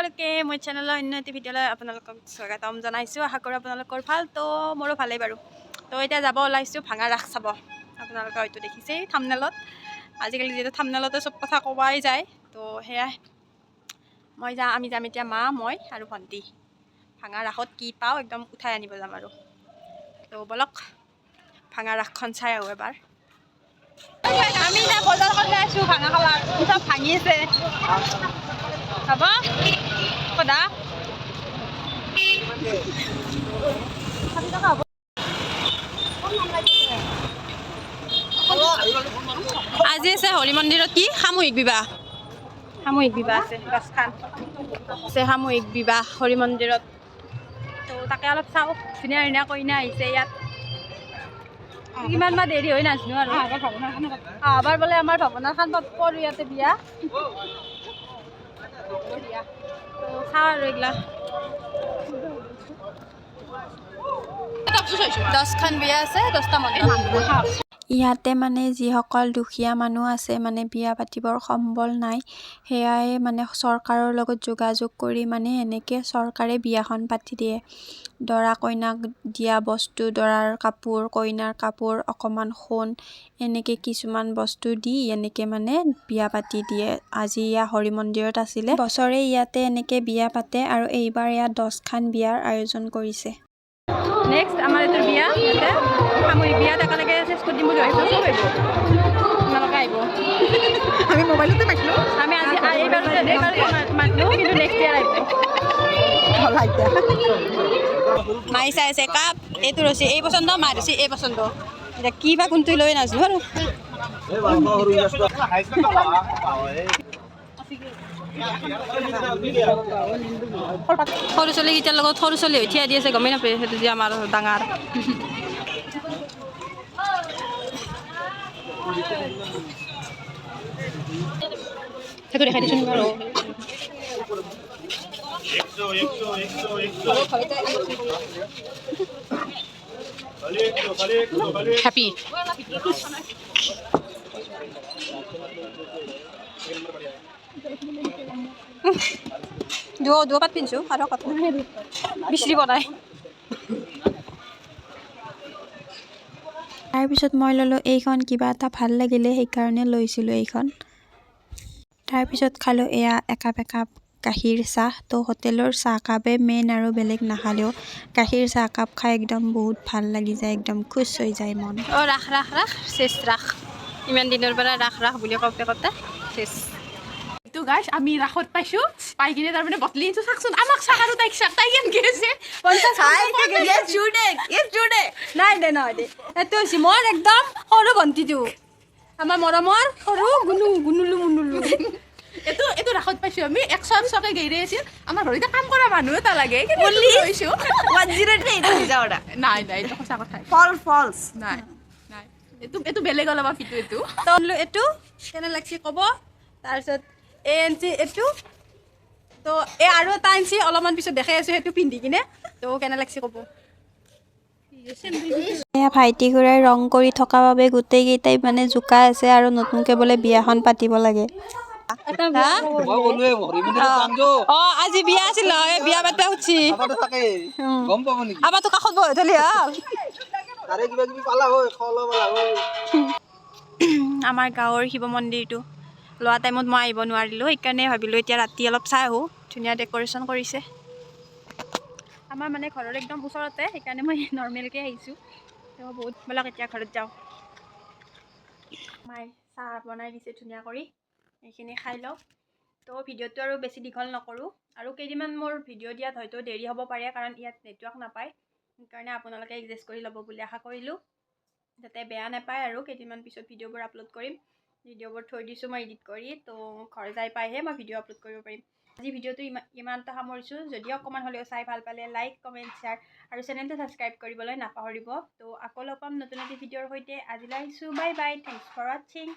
সকলকে মোৰ চেনেলৰ অন্য এটি ভিডিঅ'লৈ আপোনালোকক স্বাগতম জনাইছোঁ। আশা কৰোঁ আপোনালোকৰ ভাল। তো মোৰো ভালেই বাৰু। তো এতিয়া যাব ওলাইছোঁ ভাঙা ৰাস চাব। আপোনালোকে হয়তো দেখিছেই থাম্বনেলত। আজিকালি যিহেতু থাম্বনেলতে চব কথা কোৱাই যায়, তো সেয়াই আমি যাম এতিয়া মা, মই আৰু ভণ্টি। ভাঙা ৰাসত কি পাওঁ একদম উঠাই আনিব যাম আৰু। তো বলক ভাঙা ৰাসখন চাই আহোঁ এবাৰ। আমি এতিয়া বজাৰখন যাই আছোঁ ভাঙা খালাত চব ভাঙি আছে। হ'ব সদা আজি আছে হৰি মন্দিৰত কি সামূহিক বিবাহ আছে 10খান আছে সামূহিক বিবাহ হৰি মন্দিৰত। তো তাকে অলপ চাওঁ। ধুনীয়া ধুনীয়া কইনা আহিছে ইয়াত। কিমান বা দেৰি হৈ নাজানো আৰু আবাৰ বোলে আমাৰ ভাৱনাৰ খান পাপৰ ইয়াতে বিয়া। তো চাওঁ আৰু এইগিলা 10খান বিয়া আছে 10টা মণ্ডপ। ইয়াতে মানে যিসকল দুখীয়া মানুহ আছে মানে বিয়া পাতিবৰ সম্বল নাই, সেয়াই মানে চৰকাৰৰ লগত যোগাযোগ কৰি মানে এনেকৈ চৰকাৰে বিয়াখন পাতি দিয়ে। দৰা কইনাক দিয়া বস্তু, দৰাৰ কাপোৰ, কইনাৰ কাপোৰ, অকণমান সোণ, এনেকৈ কিছুমান বস্তু দি এনেকৈ মানে বিয়া পাতি দিয়ে। আজি ইয়াত হৰি মন্দিৰত আছিলে। বছৰে ইয়াতে এনেকৈ বিয়া পাতে আৰু এইবাৰ ইয়াত 10খান বিয়াৰ আয়োজন কৰিছে। নেক্সট আমাৰ এইটো বিয়া ইয়াতে সামূহিক বিয়াত একেলগে চেষ্টা দিম বুলি ভাবিছোঁ। চব আহিব, আপোনালোকে আহিব। আমি মোবাইলতে মাতিলোঁ। আমি আজি এইবাৰ মাতিলোঁ, কিন্তু নেক্সট ইয়াৰ আহিব। মাই চাই আছে কাপ এইটো ৰচি এই পচন্দ, মাই ৰচি এই পচন্দ। এতিয়া কি বা কোনটো লৈ নাজানো আৰু। সৰু ছোৱালীকেইটাৰ লগত সৰু ছোৱালী হৈ থিয়া দি আছে, গমেই নাপায় সেইটো যে আমাৰ ডাঙৰ। সেইটো দেখাই দিছোঁ আৰু হ্যাপি দুও পাত পিন্ধিছোঁ আৰু কথা বিচৰি বনাই। তাৰপিছত মই ল'লোঁ এইখন, কিবা এটা ভাল লাগিলে সেইকাৰণে লৈছিলোঁ এইখন। তাৰপিছত খালোঁ এয়া একাপ গাখীৰ চাহ। তো হোটেলৰ চাহকাপে মেইন আৰু বেলেগ নাখালেও গাখীৰ চাহকাপ খাই একদম বহুত ভাল লাগি যায়, একদম খুচ হৈ যায় মন। অঁ ৰাস শেষ ৰাস। ইমান দিনৰ পৰা ৰাস বুলি কওঁতে শেষ। তো গাইছ আমি ৰাসত পাইছোঁ, পাই কিনে তাৰমানে বটলি আনিছোঁ। চাওকচোন আমাক চাক আৰু তাইক চাক, তাই কেনেকৈ আছে নাই দে নহয় দে, এইটো হৈছে মোৰ একদম সৰু ভণ্টিটো, আমাৰ মৰমৰ সৰু গুনুলো মুনুলো। এইটো ৰাসত পাইছোঁ আমি 100কে গেইৰে আছিল। আমাৰ ঘৰতে কাম কৰা মানুহ এটা লাগে লৈছোঁ। নাই এইটো সঁচা কথা। ফলছ নাই এইটো বেলেগ অলপ আপিটো এইটো এইটো কেনে লাগছি ক'ব। তাৰপিছত এই আনছি এইটো, তো এই আৰু এটা আনছি অলপমান পিছত দেখাই আছোঁ সেইটো পিন্ধি কিনে, তো কেনে লাগছি ক'ব। এয়া ভাইটি খুৰাই ৰং কৰি থকা বাবে গোটেইকেইটাই মানে জোকা আছে আৰু নতুনকৈ বোলে বিয়াখন পাতিব লাগে। আজি বিয়া আছিল বিয়া পাতা উঠছি আমাৰতো কাষত বহি থলি হ'ল। আমাৰ গাঁৱৰ শিৱ মন্দিৰটো লোৱা টাইমত মই আহিব নোৱাৰিলোঁ, সেইকাৰণে ভাবিলোঁ এতিয়া ৰাতি অলপ চাই আহোঁ। ধুনীয়া ডেক'ৰেশ্যন কৰিছে আমাৰ মানে ঘৰৰ একদম ওচৰতে, সেইকাৰণে মই নৰ্মেলকৈ আহিছোঁ। তো বহুত বলক এতিয়া ঘৰত যাওঁ। মায়ে চাহ বনাই দিছে ধুনীয়া কৰি, এইখিনি খাই লওঁ। তো ভিডিঅ'টো আৰু বেছি দীঘল নকৰোঁ, আৰু কেইদিনমান মোৰ ভিডিঅ' দিয়াত হয়তো দেৰি হ'ব পাৰে, কাৰণ ইয়াত নেটৱৰ্ক নাপায়। সেইকাৰণে আপোনালোকে এডজাষ্ট কৰি ল'ব বুলি আশা কৰিলোঁ, যাতে বেয়া নাপায়। আৰু কেইদিনমান পিছত ভিডিঅ'বোৰ আপলোড কৰিম। ভিডিঅ'বোৰ থৈ দিছোঁ মই এডিট কৰি, তো ঘৰ যাই পাইহে মই ভিডিঅ' আপলোড কৰিব পাৰিম। আজি ভিডিঅ'টো ইমানটা সামৰিছোঁ। যদি অকণমান হ'লেও চাই ভাল পালে লাইক, কমেণ্ট, শ্বেয়াৰ আৰু চেনেলটো ছাবস্ক্ৰাইব কৰিবলৈ নাপাহৰিব। তো আকৌ লগ পাম নতুন এটি ভিডিঅ'ৰ সৈতে। আজিলৈ আহিছোঁ, বাই বাই, থেংকছ ফৰ ৱাচিং।